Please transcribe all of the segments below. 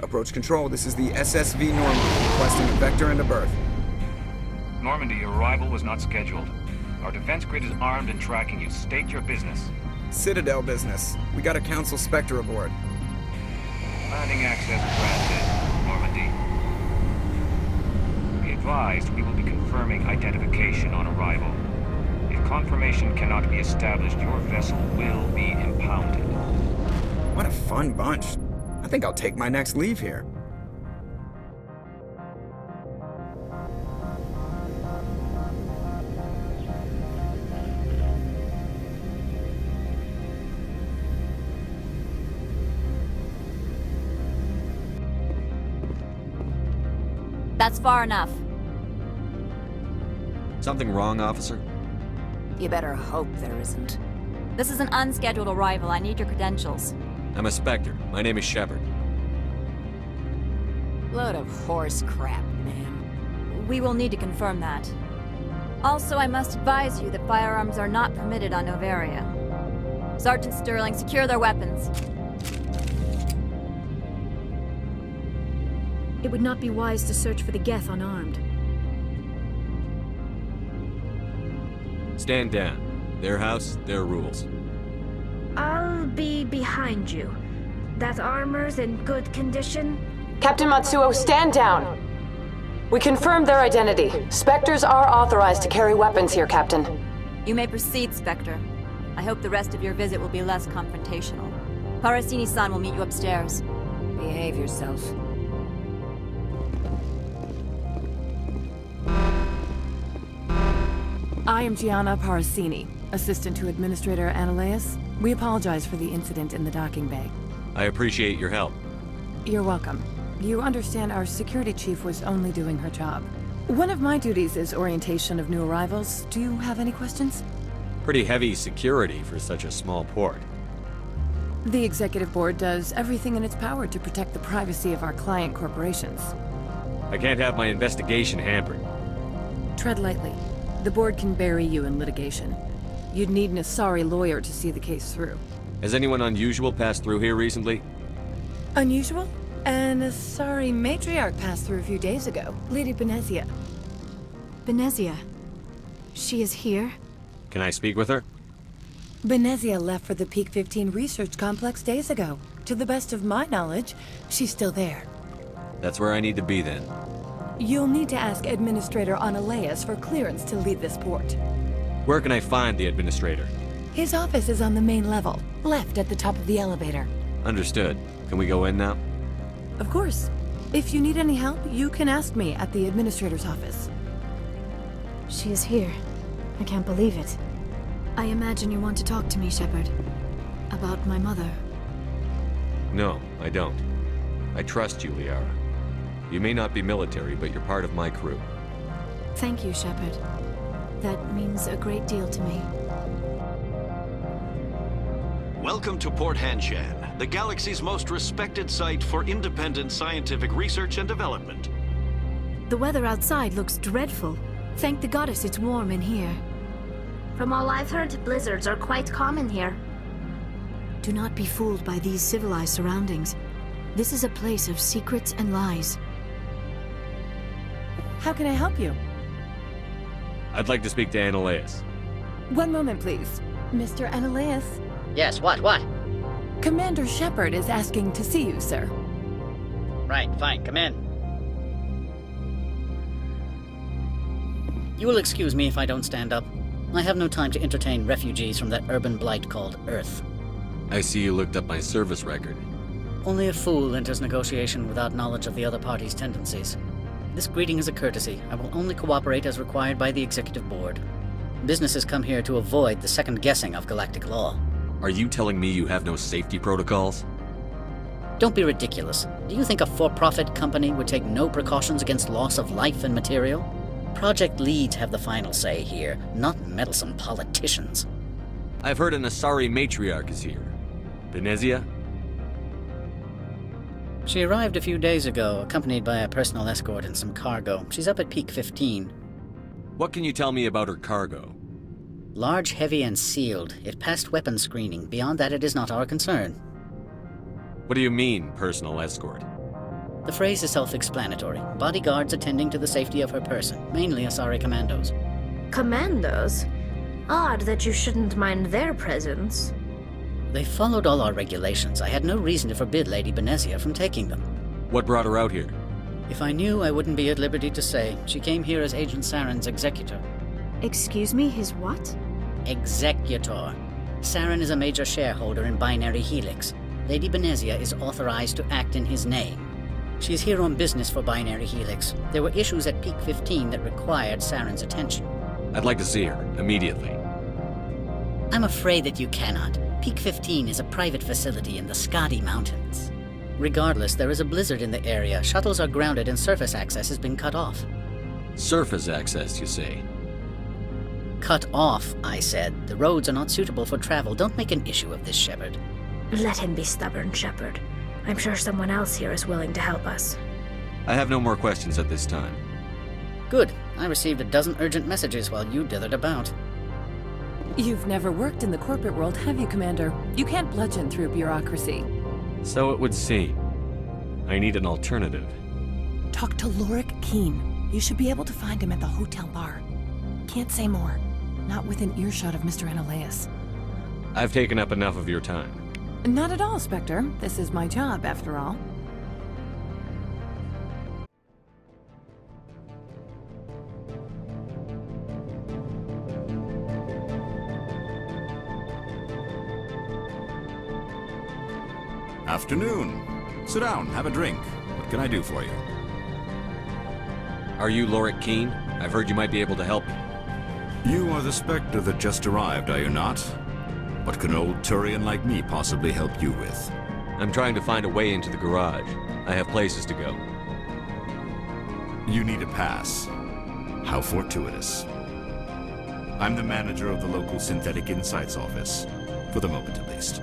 Approach control, this is the SSV Normandy, requesting a vector and a berth. Normandy, your arrival was not scheduled. Our defense grid is armed and tracking you. State your business. Citadel business. We got a Council Spectre aboard. Landing access granted, Normandy. Be advised, we will be confirming identification on arrival. If confirmation cannot be established, your vessel will be impounded. What a fun bunch. I think I'll take my next leave here. That's far enough. Something wrong, officer? You better hope there isn't. This is an unscheduled arrival. I need your credentials. I'm a Spectre. My name is Shepard. Load of horse crap, man. We will need to confirm that. Also, I must advise you that firearms are not permitted on Noveria. Sergeant Sterling, secure their weapons. It would not be wise to search for the Geth unarmed. Stand down. Their house, their rules. I'll be behind you. That armor's in good condition? Captain Matsuo, stand down! We confirmed their identity. Spectres are authorized to carry weapons here, Captain. You may proceed, Spectre. I hope the rest of your visit will be less confrontational. Parasini-san will meet you upstairs. Behave yourself. I am Gianna Parasini, assistant to Administrator Analeas. We apologize for the incident in the docking bay. I appreciate your help. You're welcome. You understand our security chief was only doing her job. One of my duties is orientation of new arrivals. Do you have any questions? Pretty heavy security for such a small port. The Executive Board does everything in its power to protect the privacy of our client corporations. I can't have my investigation hampered. Tread lightly. The board can bury you in litigation. You'd need an Asari lawyer to see the case through. Has anyone unusual passed through here recently? Unusual? An Asari matriarch passed through a few days ago. Lady Benezia. Benezia. She is here? Can I speak with her? Benezia left for the Peak 15 research complex days ago. To the best of my knowledge, she's still there. That's where I need to be then. You'll need to ask Administrator Analeas for clearance to leave this port. Where can I find the Administrator? His office is on the main level, left at the top of the elevator. Understood. Can we go in now? Of course. If you need any help, you can ask me at the Administrator's office. She is here. I can't believe it. I imagine you want to talk to me, Shepard. About my mother. No, I don't. I trust you, Liara. You may not be military, but you're part of my crew. Thank you, Shepard. That means a great deal to me. Welcome to Port Hanshan, the galaxy's most respected site for independent scientific research and development. The weather outside looks dreadful. Thank the goddess it's warm in here. From all I've heard, blizzards are quite common here. Do not be fooled by these civilized surroundings. This is a place of secrets and lies. How can I help you? I'd like to speak to Analeas. One moment, please. Mr. Analeas? Yes, what? Commander Shepard is asking to see you, sir. Right, fine, come in. You will excuse me if I don't stand up. I have no time to entertain refugees from that urban blight called Earth. I see you looked up my service record. Only a fool enters negotiation without knowledge of the other party's tendencies. This greeting is a courtesy. I will only cooperate as required by the Executive Board. Businesses come here to avoid the second guessing of galactic law. Are you telling me you have no safety protocols? Don't be ridiculous. Do you think a for-profit company would take no precautions against loss of life and material? Project leads have the final say here, not meddlesome politicians. I've heard an Asari matriarch is here. Benezia? She arrived a few days ago, accompanied by a personal escort and some cargo. She's up at Peak 15. What can you tell me about her cargo? Large, heavy, and sealed. It passed weapons screening. Beyond that, it is not our concern. What do you mean, personal escort? The phrase is self-explanatory. Bodyguards attending to the safety of her person, mainly Asari commandos. Commandos? Odd that you shouldn't mind their presence. They followed all our regulations. I had no reason to forbid Lady Benezia from taking them. What brought her out here? If I knew, I wouldn't be at liberty to say. She came here as Agent Saren's executor. Excuse me, his what? Executor. Saren is a major shareholder in Binary Helix. Lady Benezia is authorized to act in his name. She's here on business for Binary Helix. There were issues at Peak 15 that required Saren's attention. I'd like to see her, immediately. I'm afraid that you cannot. Peak 15 is a private facility in the Scotty Mountains. Regardless, there is a blizzard in the area. Shuttles are grounded and surface access has been cut off. Surface access, you say? Cut off, I said. The roads are not suitable for travel. Don't make an issue of this, Shepard. Let him be stubborn, Shepard. I'm sure someone else here is willing to help us. I have no more questions at this time. Good. I received a dozen urgent messages while you dithered about. You've never worked in the corporate world, have you, Commander? You can't bludgeon through bureaucracy. So it would seem. I need an alternative. Talk to Lorik Keen. You should be able to find him at the hotel bar. Can't say more. Not within earshot of Mr. Analeas. I've taken up enough of your time. Not at all, Spectre. This is my job, after all. Afternoon. Sit down, have a drink. What can I do for you? Are you Lorik Keen? I've heard you might be able to help me. You are the Spectre that just arrived, are you not? What can old Turian like me possibly help you with? I'm trying to find a way into the garage. I have places to go. You need a pass. How fortuitous. I'm the manager of the local Synthetic Insights office. For the moment, at least.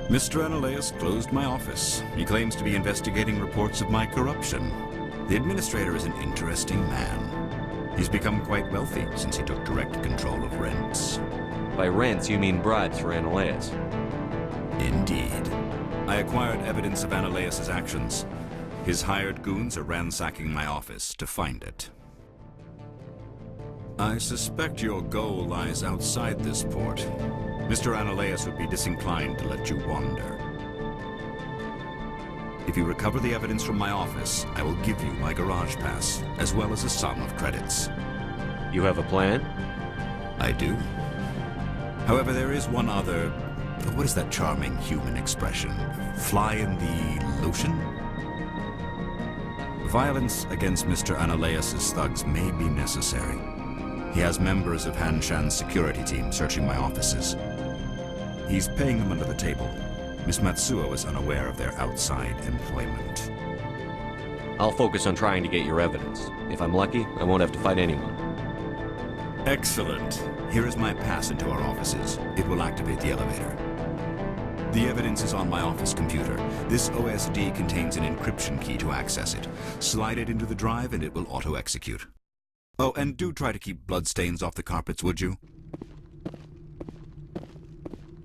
Mr. Analeas closed my office. He claims to be investigating reports of my corruption. The administrator is an interesting man. He's become quite wealthy since he took direct control of rents. By rents, you mean bribes for Analeas? Indeed. I acquired evidence of Analeas' actions. His hired goons are ransacking my office to find it. I suspect your goal lies outside this port. Mr. Analeas would be disinclined to let you wander. If you recover the evidence from my office, I will give you my garage pass, as well as a sum of credits. You have a plan? I do. However, there is one other... What is that charming human expression? Fly in the lotion? Violence against Mr. Analeas' thugs may be necessary. He has members of Hanshan's security team searching my offices. He's paying them under the table. Miss Matsuo is unaware of their outside employment. I'll focus on trying to get your evidence. If I'm lucky, I won't have to fight anyone. Excellent. Here is my pass into our offices. It will activate the elevator. The evidence is on my office computer. This OSD contains an encryption key to access it. Slide it into the drive and it will auto-execute. Oh, and do try to keep bloodstains off the carpets, would you?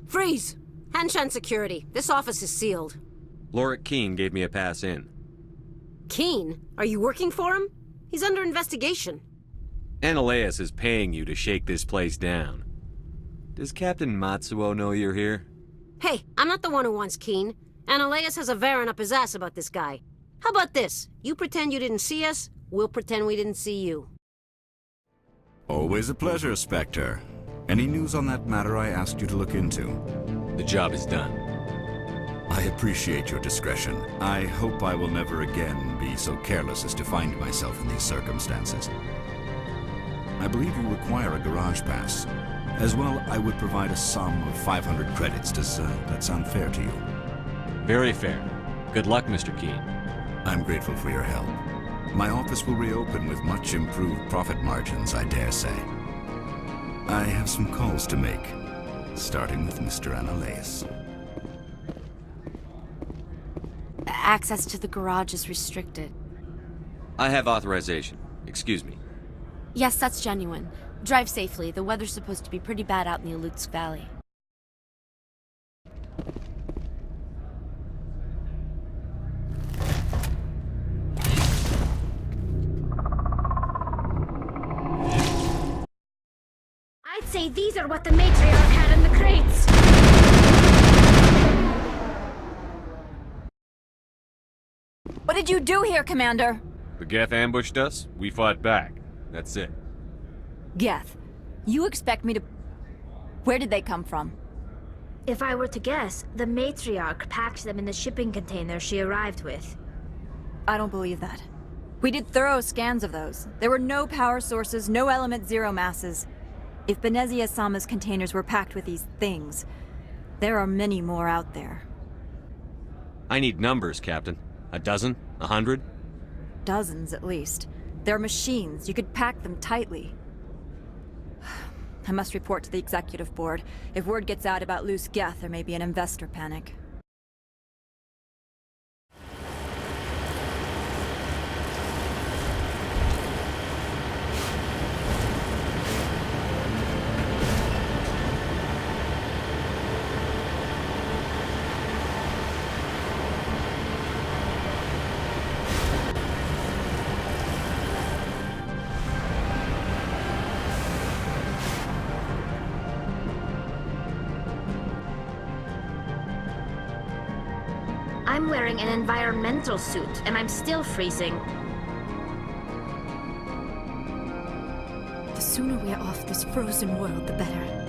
Freeze! Hanshan Security. This office is sealed. Lorik Keen gave me a pass in. Keen? Are you working for him? He's under investigation. Analeas is paying you to shake this place down. Does Captain Matsuo know you're here? Hey, I'm not the one who wants Keen. Analeas has a Varen up his ass about this guy. How about this? You pretend you didn't see us, we'll pretend we didn't see you. Always a pleasure, Spectre. Any news on that matter I asked you to look into? The job is done. I appreciate your discretion. I hope I will never again be so careless as to find myself in these circumstances. I believe you require a garage pass. As well, I would provide a sum of 500 credits. Does that sound fair to you? Very fair. Good luck, Mr. Keen. I'm grateful for your help. My office will reopen with much improved profit margins, I dare say. I have some calls to make, starting with Mr. Analeas. Access to the garage is restricted. I have authorization. Excuse me. Yes, that's genuine. Drive safely. The weather's supposed to be pretty bad out in the Alutsk Valley. say these are what the matriarch had in the crates. What did you do here, Commander? The Geth ambushed us, we fought back. That's it. Geth, you expect me to... Where did they come from? If I were to guess, the matriarch packed them in the shipping container she arrived with. I don't believe that. We did thorough scans of those. There were no power sources, no element zero masses. If Benezia-sama's containers were packed with these things, there are many more out there. I need numbers, Captain. A dozen? 100? Dozens, at least. They're machines. You could pack them tightly. I must report to the executive board. If word gets out about loose Geth, there may be an investor panic. I'm wearing an environmental suit, and I'm still freezing. The sooner we're off this frozen world, the better.